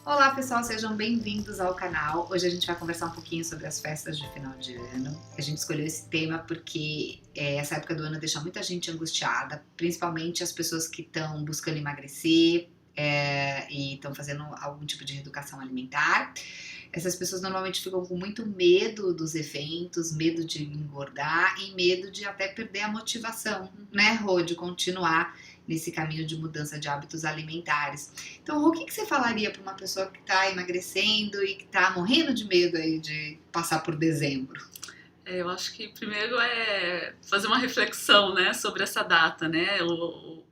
Olá pessoal, sejam bem-vindos ao canal. Hoje a gente vai conversar um pouquinho sobre as festas de final de ano. A gente escolheu esse tema porque essa época do ano deixa muita gente angustiada, principalmente as pessoas que estão buscando emagrecer e estão fazendo algum tipo de reeducação alimentar. Essas pessoas normalmente ficam com muito medo dos eventos, medo de engordar e medo de até perder a motivação, né, Rô, de continuar nesse caminho de mudança de hábitos alimentares. Então, Rô, o que você falaria para uma pessoa que está emagrecendo e que está morrendo de medo aí de passar por dezembro? Eu acho que primeiro é fazer uma reflexão, né, sobre essa data, né,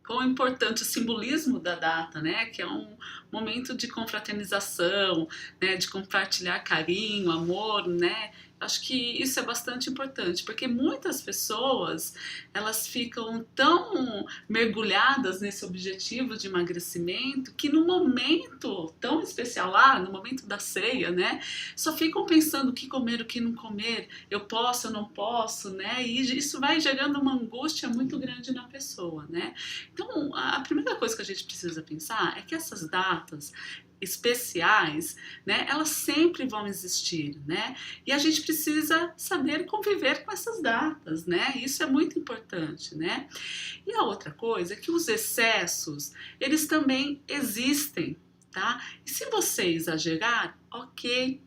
quão importante o simbolismo da data, né, que é um momento de confraternização, né, de compartilhar carinho, amor, né. Acho que isso é bastante importante, porque muitas pessoas, elas ficam tão mergulhadas nesse objetivo de emagrecimento que no momento tão especial lá, no momento da ceia, né, só ficam pensando o que comer, o que não comer, eu posso, eu não posso, né, e isso vai gerando uma angústia muito grande na pessoa, né. Então, a primeira coisa que a gente precisa pensar é que essas datas especiais, né, elas sempre vão existir, né, e a gente precisa saber conviver com essas datas, né, isso é muito importante, né. E a outra coisa é que os excessos, eles também existem, tá, e se você exagerar, ok,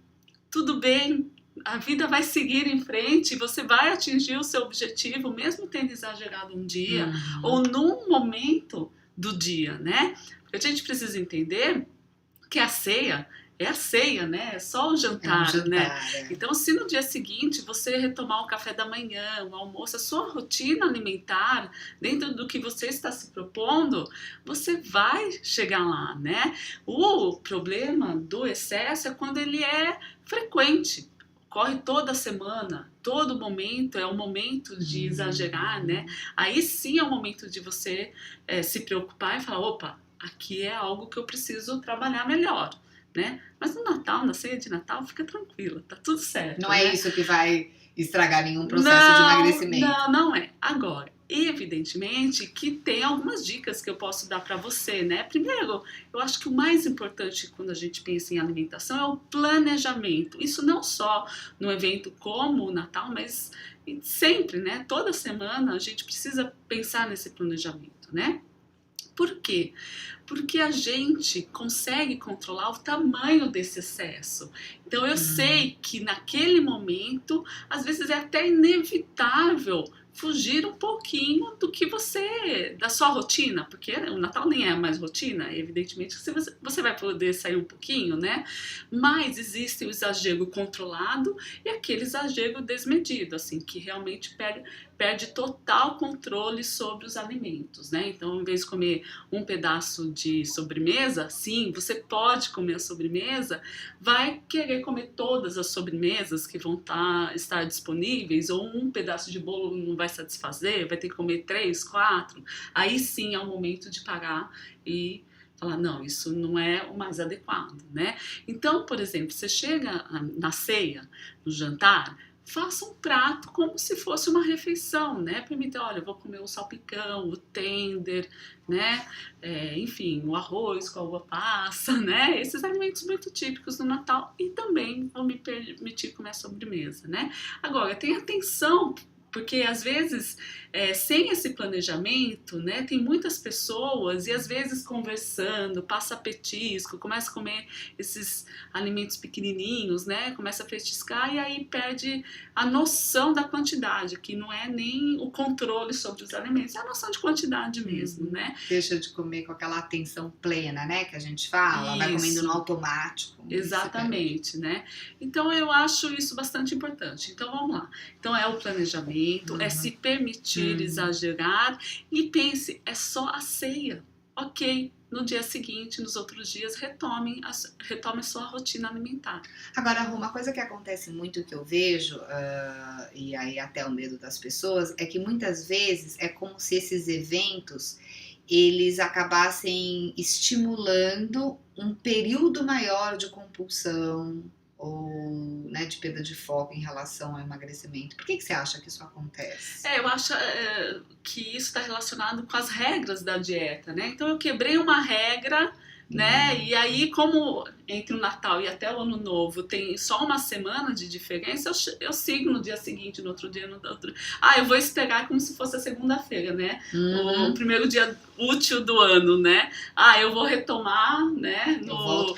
tudo bem, a vida vai seguir em frente, você vai atingir o seu objetivo, mesmo tendo exagerado um dia, ou num momento do dia, né, porque a gente precisa entender que a ceia é a ceia, né? É só o jantar, né? Então, se no dia seguinte você retomar o café da manhã, o almoço, a sua rotina alimentar, dentro do que você está se propondo, você vai chegar lá, né? O problema do excesso é quando ele é frequente. Ocorre toda semana, todo momento é o momento de exagerar, né? Aí sim é o momento de você se preocupar e falar, opa, aqui é algo que eu preciso trabalhar melhor, né? Mas no Natal, na ceia de Natal, fica tranquila, tá tudo certo. Não né? é isso que vai estragar nenhum processo de emagrecimento. Não é. Agora, evidentemente que tem algumas dicas que eu posso dar para você, né? Primeiro, eu acho que o mais importante quando a gente pensa em alimentação é o planejamento. Isso não só no evento como o Natal, mas sempre, né? Toda semana a gente precisa pensar nesse planejamento, né? Por quê? Porque a gente consegue controlar o tamanho desse excesso. Então eu sei que naquele momento, às vezes é até inevitável fugir um pouquinho do que da sua rotina, porque o Natal nem é mais rotina, evidentemente que você vai poder sair um pouquinho, né? Mas existe o exagero controlado e aquele exagero desmedido, assim, que realmente perde total controle sobre os alimentos, né? Então, em vez de comer um pedaço de sobremesa, sim, você pode comer a sobremesa, vai querer comer todas as sobremesas que vão estar disponíveis, ou um pedaço de bolo não vai satisfazer, vai ter que comer 3, 4, aí sim é o momento de parar e falar, não, isso não é o mais adequado, né? Então, por exemplo, você chega na ceia, no jantar, faça um prato como se fosse uma refeição, né? Permita, olha, eu vou comer o salpicão, o tender, né? Enfim, o arroz com a uva passa, né? Esses alimentos muito típicos do Natal e também vou me permitir comer a sobremesa, né? Agora, tenha atenção, porque às vezes, sem esse planejamento, né, tem muitas pessoas e às vezes conversando, passa petisco, começa a comer esses alimentos pequenininhos, né, começa a petiscar e aí perde a noção da quantidade, que não é nem o controle sobre os alimentos, é a noção de quantidade mesmo, né. Deixa de comer com aquela atenção plena, né, que a gente fala, vai comendo no automático. Exatamente, né. Então eu acho isso bastante importante. Então vamos lá. Então é o planejamento, é se permitir exagerar e pense, é só a ceia, ok? No dia seguinte, nos outros dias, retome a sua rotina alimentar. Agora, uma coisa que acontece muito que eu vejo, e aí até o medo das pessoas, é que muitas vezes é como se esses eventos eles acabassem estimulando um período maior de compulsão ou, né, de perda de foco em relação ao emagrecimento. Por que você acha que isso acontece? Eu acho que isso está relacionado com as regras da dieta, né? Então eu quebrei uma regra, né? E aí, como entre o Natal e até o Ano Novo tem só uma semana de diferença, eu sigo no dia seguinte, no outro dia, no outro. Ah, eu vou esperar como se fosse a segunda-feira, né? O primeiro dia útil do ano, né? Ah, eu vou retomar, né? Eu volto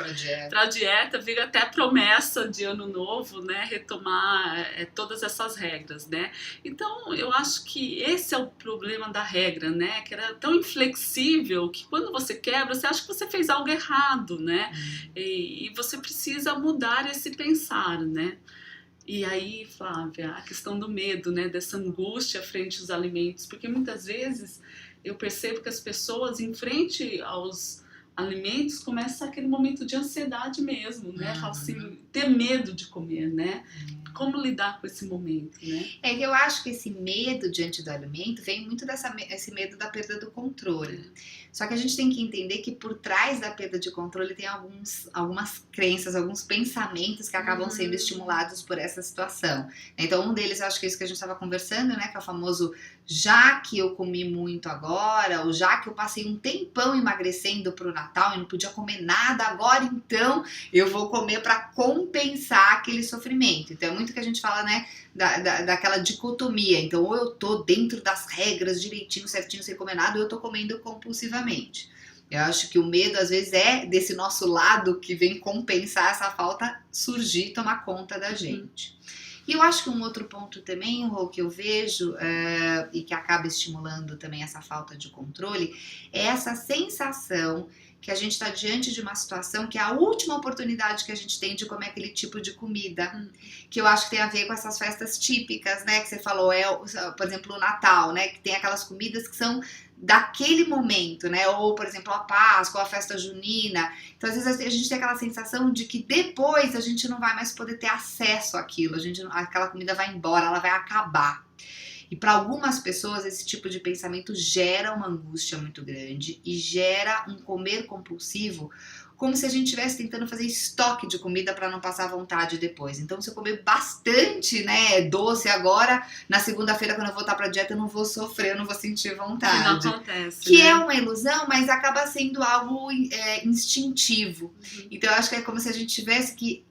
pra dieta, vira até promessa de Ano Novo, né? Retomar todas essas regras, né? Então, eu acho que esse é o problema da regra, né? Que era tão inflexível que quando você quebra, você acha que você fez algo errado, né? E você precisa mudar esse pensar, né? E aí, Flávia, a questão do medo, né? Dessa angústia frente aos alimentos, porque muitas vezes eu percebo que as pessoas, em frente aos alimentos, começa aquele momento de ansiedade mesmo, né? Fala assim, ter medo de comer, né? Como lidar com esse momento, né? É que eu acho que esse medo diante do alimento vem muito esse medo da perda do controle. Só que a gente tem que entender que por trás da perda de controle tem algumas crenças, alguns pensamentos que acabam sendo estimulados por essa situação. Então, um deles, eu acho que é isso que a gente estava conversando, né? Que é o famoso já que eu comi muito agora, ou já que eu passei um tempão emagrecendo pro Natal e não podia comer nada agora, então eu vou comer para compensar aquele sofrimento. Então é muito que a gente fala, né, daquela dicotomia. Então ou eu tô dentro das regras direitinho, certinho, sem comer nada, ou eu tô comendo compulsivamente. Eu acho que o medo às vezes é desse nosso lado que vem compensar essa falta surgir e tomar conta da gente. E eu acho que um outro ponto também, Rô, que eu vejo e que acaba estimulando também essa falta de controle, é essa sensação que a gente está diante de uma situação que é a última oportunidade que a gente tem de comer aquele tipo de comida, que eu acho que tem a ver com essas festas típicas, né, que você falou, por exemplo, o Natal, né, que tem aquelas comidas que são daquele momento, né, ou, por exemplo, a Páscoa, a festa junina. Então, às vezes, a gente tem aquela sensação de que depois a gente não vai mais poder ter acesso àquilo, aquela comida vai embora, ela vai acabar. E para algumas pessoas esse tipo de pensamento gera uma angústia muito grande e gera um comer compulsivo, como se a gente estivesse tentando fazer estoque de comida para não passar vontade depois. Então, se eu comer bastante, né, doce agora, na segunda-feira, quando eu voltar para dieta, eu não vou sofrer, eu não vou sentir vontade. Que não acontece, que né? é uma ilusão, mas acaba sendo algo instintivo. Então, eu acho que é como se a gente tivesse que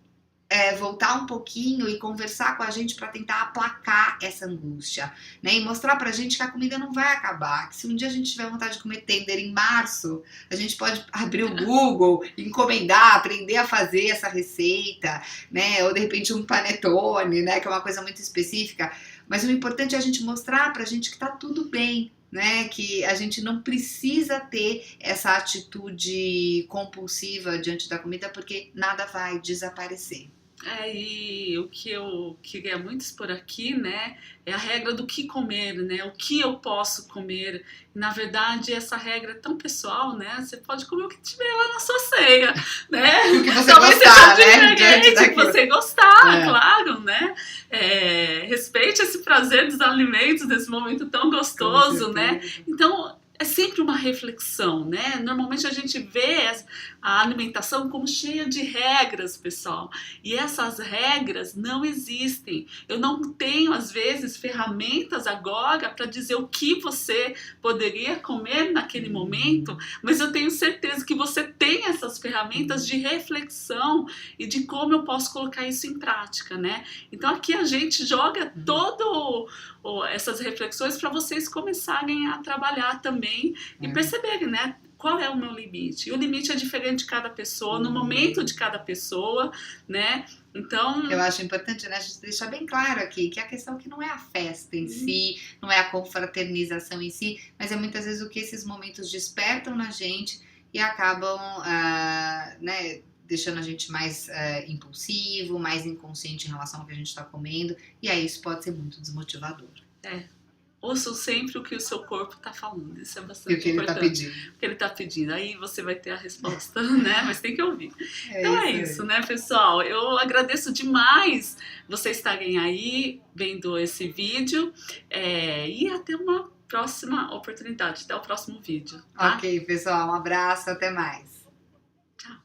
voltar um pouquinho e conversar com a gente para tentar aplacar essa angústia, né? E mostrar pra gente que a comida não vai acabar, que se um dia a gente tiver vontade de comer tender em março, a gente pode abrir o Google, encomendar, aprender a fazer essa receita, né? Ou de repente um panetone, né? Que é uma coisa muito específica. Mas o importante é a gente mostrar pra gente que tá tudo bem, né, que a gente não precisa ter essa atitude compulsiva diante da comida porque nada vai desaparecer. E o que eu queria muito expor aqui, né, é a regra do que comer, né, o que eu posso comer. Na verdade, essa regra é tão pessoal, né, você pode comer o que tiver lá na sua ceia, né. O que você gostar, né, o que você gostar, claro, né. Respeite esse prazer dos alimentos nesse momento tão gostoso, né. Então, é sempre uma reflexão, né? Normalmente a gente vê a alimentação como cheia de regras, pessoal. E essas regras não existem. Eu não tenho, às vezes, ferramentas agora para dizer o que você poderia comer naquele momento, mas eu tenho certeza que você tem essas ferramentas de reflexão e de como eu posso colocar isso em prática, né? Então aqui a gente joga essas reflexões para vocês começarem a trabalhar também e perceberem, né, qual é o meu limite. E o limite é diferente de cada pessoa, no momento de cada pessoa, né? Então, eu acho importante, né, a gente deixar bem claro aqui que a questão que não é a festa em si, não é a confraternização em si, mas é muitas vezes o que esses momentos despertam na gente e acabam, né, deixando a gente mais impulsivo, mais inconsciente em relação ao que a gente está comendo, e aí isso pode ser muito desmotivador. Ouçam sempre o que o seu corpo está falando, isso é bastante importante. E o que ele está pedindo. O que ele está pedindo, aí você vai ter a resposta, né? Mas tem que ouvir. Então é isso, né, pessoal? Eu agradeço demais vocês estarem aí vendo esse vídeo e até uma próxima oportunidade, até o próximo vídeo. Tá? Ok, pessoal, um abraço, até mais. Tchau.